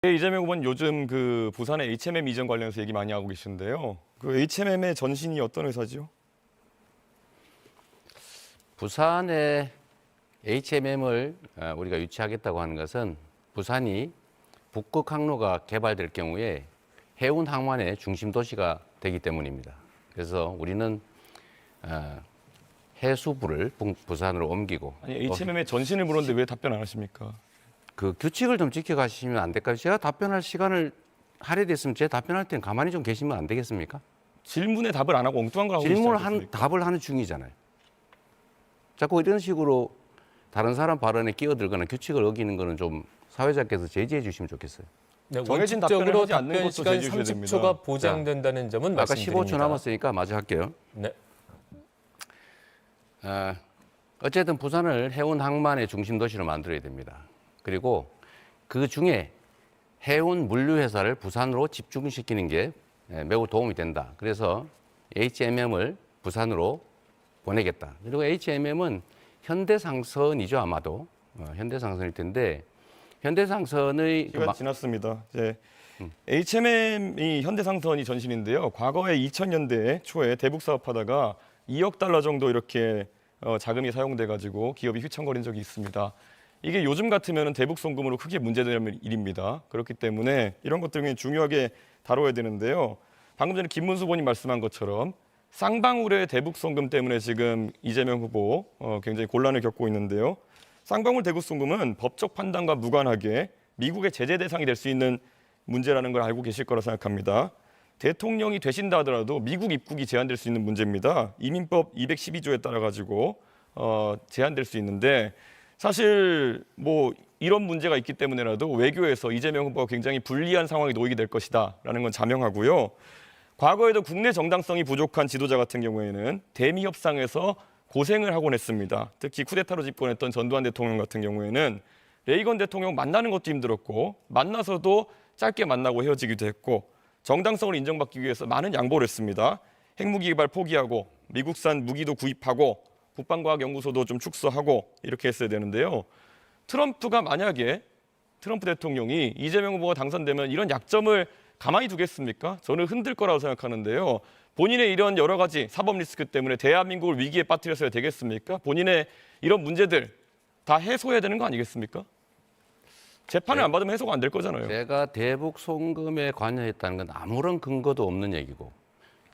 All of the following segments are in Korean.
네, 이재명 후보는 요즘 그 부산의 HMM 이전 관련해서 얘기 많이 하고 계신데요. 그 HMM의 전신이 어떤 회사죠? 부산에 HMM을 우리가 유치하겠다고 하는 것은 부산이 북극 항로가 개발될 경우에 해운 항만의 중심 도시가 되기 때문입니다. 그래서 우리는 해수부를 부산으로 옮기고 아니, HMM의 전신을 물었는데 왜 답변 안 하십니까? 그 규칙을 좀 지켜가시면 안 될까요? 제가 답변할 시간을 할애됐으면 제 답변할 때는 가만히 좀 계시면 안 되겠습니까? 질문에 답을 안 하고 엉뚱한 걸 하고 계시지 질문을 않겠습니까? 답을 하는 중이잖아요. 자꾸 이런 식으로 다른 사람 발언에 끼어들거나 규칙을 어기는 거는 좀 사회자께서 제지해 주시면 좋겠어요. 네, 정해진 답변을 원칙적으로 하지 않는 답변 것도 시간 제지해 주셔야 30초가 보장된다는 점은 아까 말씀드립니다. 15초 남았으니까 마저 할게요. 네. 어쨌든 부산을 해운 항만의 중심 도시로 만들어야 됩니다. 그리고 그 중에 해운 물류 회사를 부산으로 집중시키는 게 매우 도움이 된다. 그래서 HMM을 부산으로 보내겠다. 그리고 HMM은 현대상선이죠, 아마도. 현대상선일 텐데 현대상선의 시간 지났습니다. 이제 HMM이 현대상선이 전신인데요. 과거에 2000년대 초에 대북 사업하다가 2억 달러 정도 이렇게 자금이 사용돼 가지고 기업이 휘청거린 적이 있습니다. 이게 요즘 같으면 대북 송금으로 크게 문제되는 일입니다. 그렇기 때문에 이런 것들을 중요하게 다뤄야 되는데요. 방금 전에 김문수 의원님 말씀한 것처럼 쌍방울의 대북 송금 때문에 지금 이재명 후보 굉장히 곤란을 겪고 있는데요. 쌍방울 대북 송금은 법적 판단과 무관하게 미국의 제재 대상이 될 수 있는 문제라는 걸 알고 계실 거라 생각합니다. 대통령이 되신다 하더라도 미국 입국이 제한될 수 있는 문제입니다. 이민법 212조에 따라 가지고 제한될 수 있는데 사실 뭐 이런 문제가 있기 때문에라도 외교에서 이재명 후보가 굉장히 불리한 상황에 놓이게 될 것이다라는 건 자명하고요. 과거에도 국내 정당성이 부족한 지도자 같은 경우에는 대미 협상에서 고생을 하곤 했습니다. 특히 쿠데타로 집권했던 전두환 대통령 같은 경우에는 레이건 대통령 만나는 것도 힘들었고 만나서도 짧게 만나고 헤어지기도 했고 정당성을 인정받기 위해서 많은 양보를 했습니다. 핵무기 개발 포기하고 미국산 무기도 구입하고 국방과학연구소도 좀 축소하고 이렇게 했어야 되는데요. 트럼프가 만약에 트럼프 대통령이 이재명 후보가 당선되면 이런 약점을 가만히 두겠습니까? 저는 흔들 거라고 생각하는데요. 본인의 이런 여러 가지 사법 리스크 때문에 대한민국을 위기에 빠뜨렸어야 되겠습니까? 본인의 이런 문제들 다 해소해야 되는 거 아니겠습니까? 재판을 안 받으면 해소가 안 될 거잖아요. 제가 대북 송금에 관여했다는 건 아무런 근거도 없는 얘기고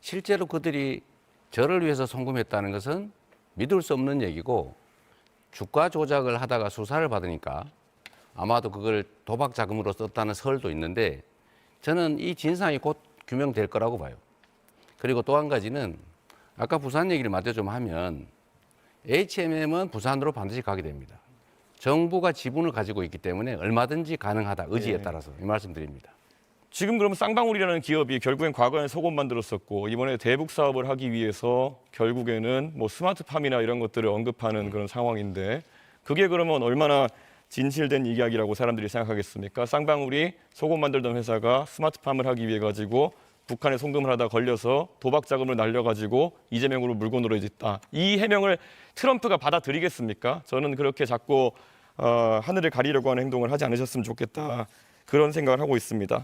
실제로 그들이 저를 위해서 송금했다는 것은 믿을 수 없는 얘기고 주가 조작을 하다가 수사를 받으니까 아마도 그걸 도박 자금으로 썼다는 설도 있는데 저는 이 진상이 곧 규명될 거라고 봐요. 그리고 또 한 가지는 아까 부산 얘기를 마저 좀 하면 HMM은 부산으로 반드시 가게 됩니다. 정부가 지분을 가지고 있기 때문에 얼마든지 가능하다, 의지에 따라서 이 말씀드립니다. 지금 그럼 쌍방울이라는 기업이 결국엔 과거에는 속옷 만들었었고 이번에 대북 사업을 하기 위해서 결국에는 뭐 스마트팜이나 이런 것들을 언급하는 그런 상황인데 그게 그러면 얼마나 진실된 이야기라고 사람들이 생각하겠습니까? 쌍방울이 속옷 만들던 회사가 스마트팜을 하기 위해 가지고 북한에 송금을 하다 걸려서 도박 자금을 날려가지고 이재명으로 물고 늘어졌다. 이 해명을 트럼프가 받아들이겠습니까? 저는 그렇게 자꾸 하늘을 가리려고 하는 행동을 하지 않으셨으면 좋겠다. 그런 생각을 하고 있습니다.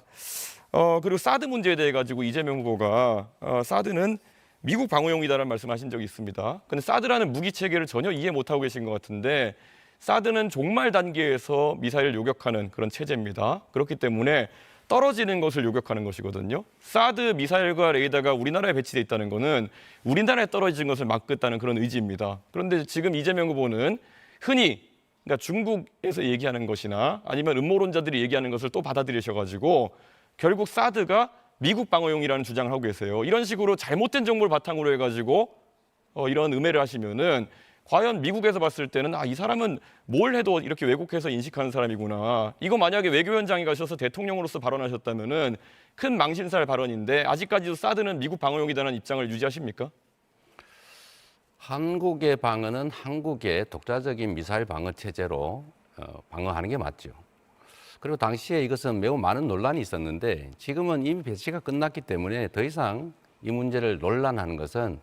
그리고 사드 문제에 대해 가지고 이재명 후보가 사드는 미국 방어용이다라는 말씀하신 적이 있습니다. 근데 사드라는 무기 체계를 전혀 이해 못하고 계신 것 같은데 사드는 종말 단계에서 미사일을 요격하는 그런 체제입니다. 그렇기 때문에 떨어지는 것을 요격하는 것이거든요. 사드 미사일과 레이더가 우리나라에 배치돼 있다는 것은 우리나라에 떨어지는 것을 막겠다는 그런 의지입니다. 그런데 지금 이재명 후보는 흔히 그러니까 중국에서 얘기하는 것이나 아니면 음모론자들이 얘기하는 것을 또 받아들이셔가지고 결국 사드가 미국 방어용이라는 주장을 하고 계세요. 이런 식으로 잘못된 정보를 바탕으로 해가지고 이런 음해를 하시면은 과연 미국에서 봤을 때는 이 사람은 뭘 해도 이렇게 왜곡해서 인식하는 사람이구나. 이거 만약에 외교현장에 가셔서 대통령으로서 발언하셨다면은 큰 망신살 발언인데 아직까지도 사드는 미국 방어용이라는 입장을 유지하십니까? 한국의 방어는 한국의 독자적인 미사일 방어 체제로 방어하는 게 맞죠. 그리고 당시에 이것은 매우 많은 논란이 있었는데 지금은 이미 배치가 끝났기 때문에 더 이상 이 문제를 논란하는 것은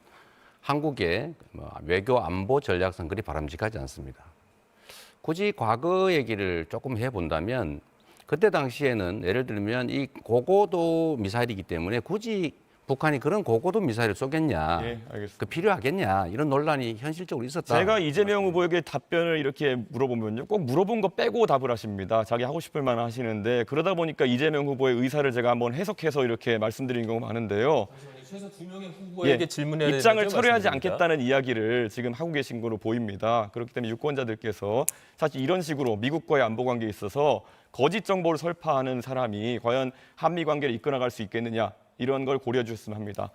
한국의 외교 안보 전략상 그리 바람직하지 않습니다. 굳이 과거 얘기를 조금 해본다면 그때 당시에는 예를 들면 이 고고도 미사일이기 때문에 굳이 북한이 그런 고고도 미사일을 쏘겠냐, 예, 알겠습니다. 그 필요하겠냐 이런 논란이 현실적으로 있었다. 제가 이재명 후보에게 답변을 이렇게 물어보면요, 꼭 물어본 거 빼고 답을 하십니다. 자기 하고 싶을 만한 하시는데 그러다 보니까 이재명 후보의 의사를 제가 한번 해석해서 이렇게 말씀드린 경우가 많은데요. 최소 2명의 후보에게 질문해야 되는 입장을 거죠? 철회하지 말씀드립니다. 않겠다는 이야기를 지금 하고 계신 거로 보입니다. 그렇기 때문에 유권자들께서 사실 이런 식으로 미국과의 안보 관계에 있어서 거짓 정보를 설파하는 사람이 과연 한미 관계를 이끌어갈 수 있겠느냐 이런 걸 고려해 주셨으면 합니다.